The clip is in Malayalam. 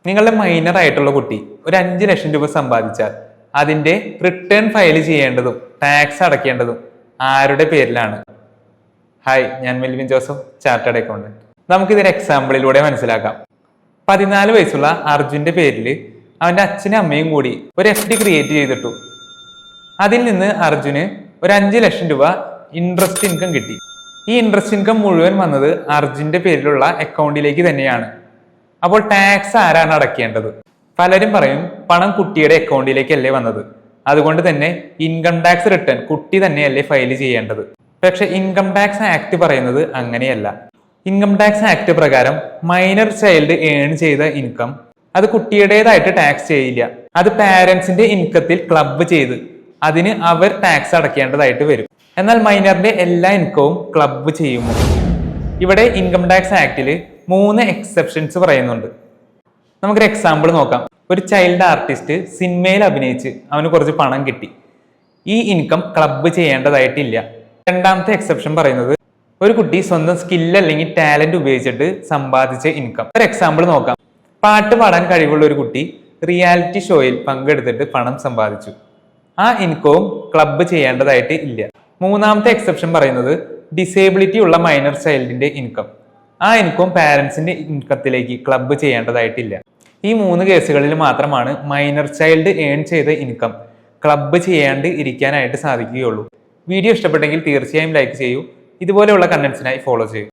നിങ്ങളുടെ മൈനർ ആയിട്ടുള്ള കുട്ടി ഒരു 5 ലക്ഷം രൂപ സമ്പാദിച്ചാൽ അതിന്റെ റിട്ടേൺ ഫയൽ ചെയ്യേണ്ടതും ടാക്സ് അടയ്ക്കേണ്ടതും ആരുടെ പേരിലാണ്? ഹായ്, ഞാൻ മെൽവിൻ ജോസഫ്, ചാർട്ടേഡ് അക്കൗണ്ടന്റ്. നമുക്കിതൊരു എക്സാമ്പിളിലൂടെ മനസ്സിലാക്കാം. 14 വയസ്സുള്ള അർജുന്റെ പേരിൽ അവന്റെ അച്ഛനും അമ്മയും കൂടി ഒരു FD ക്രിയേറ്റ് ചെയ്തിട്ടു. അതിൽ നിന്ന് അർജുന് ഒരു 5 ലക്ഷം രൂപ ഇൻട്രസ്റ്റ് ഇൻകം കിട്ടി. ഈ ഇൻട്രസ്റ്റ് ഇൻകം മുഴുവൻ വന്നത് അർജുന്റെ പേരിലുള്ള അക്കൗണ്ടിലേക്ക് തന്നെയാണ്. അപ്പോൾ ടാക്സ് ആരാണ് അടയ്ക്കേണ്ടത്? പലരും പറയും പണം കുട്ടിയുടെ അക്കൗണ്ടിലേക്കല്ലേ വന്നത്, അതുകൊണ്ട് തന്നെ ഇൻകം ടാക്സ് റിട്ടേൺ കുട്ടി തന്നെയല്ലേ ഫയൽ ചെയ്യേണ്ടത്. പക്ഷെ ഇൻകം ടാക്സ് ആക്ട് പറയുന്നത് അങ്ങനെയല്ല. ഇൻകം ടാക്സ് ആക്ട് പ്രകാരം മൈനർ ചൈൽഡ് ഏൺ ചെയ്ത ഇൻകം അത് കുട്ടിയുടേതായിട്ട് ടാക്സ് ചെയ്യില്ല. അത് പാരന്റ്സിന്റെ ഇൻകത്തിൽ ക്ലബ് ചെയ്ത് അതിന് അവർ ടാക്സ് അടയ്ക്കേണ്ടതായിട്ട് വരും. എന്നാൽ മൈനറിന്റെ എല്ലാ ഇൻകവും ക്ലബ് ചെയ്യുമോ? ഇവിടെ ഇൻകം ടാക്സ് ആക്ടിൽ 3 എക്സെപ്ഷൻസ് പറയുന്നുണ്ട്. നമുക്കൊരു എക്സാമ്പിൾ നോക്കാം. ഒരു ചൈൽഡ് ആർട്ടിസ്റ്റ് സിനിമയിൽ അഭിനയിച്ച് അവന് കുറച്ച് പണം കിട്ടി. ഈ ഇൻകം ക്ലബ് ചെയ്യേണ്ടതായിട്ടില്ല. രണ്ടാമത്തെ എക്സെപ്ഷൻ പറയുന്നത് ഒരു കുട്ടി സ്വന്തം സ്കില്ല് അല്ലെങ്കിൽ ടാലന്റ് ഉപയോഗിച്ചിട്ട് സമ്പാദിച്ച ഇൻകം. ഒരു എക്സാമ്പിൾ നോക്കാം. പാട്ട് പാടാൻ കഴിവുള്ള ഒരു കുട്ടി റിയാലിറ്റി ഷോയിൽ പങ്കെടുത്തിട്ട് പണം സമ്പാദിച്ചു. ആ ഇൻകവും ക്ലബ് ചെയ്യേണ്ടതായിട്ട് ഇല്ല. മൂന്നാമത്തെ എക്സെപ്ഷൻ പറയുന്നത് ഡിസേബിലിറ്റി ഉള്ള മൈനർ ചൈൽഡിന്റെ ഇൻകം. ആ ഇൻകം പാരന്റ്സിന്റെ ഇൻകത്തിലേക്ക് ക്ലബ് ചെയ്യേണ്ടതായിട്ടില്ല. ഈ 3 കേസുകളിൽ മാത്രമാണ് മൈനർ ചൈൽഡ് ഏൺ ചെയ്ത ഇൻകം ക്ലബ് ചെയ്യാണ്ട് ഇരിക്കാനായിട്ട് സാധിക്കുകയുള്ളൂ. വീഡിയോ ഇഷ്ടപ്പെട്ടെങ്കിൽ തീർച്ചയായും ലൈക്ക് ചെയ്യൂ. ഇതുപോലെയുള്ള കണ്ടന്റ്സിനായി ഫോളോ ചെയ്യൂ.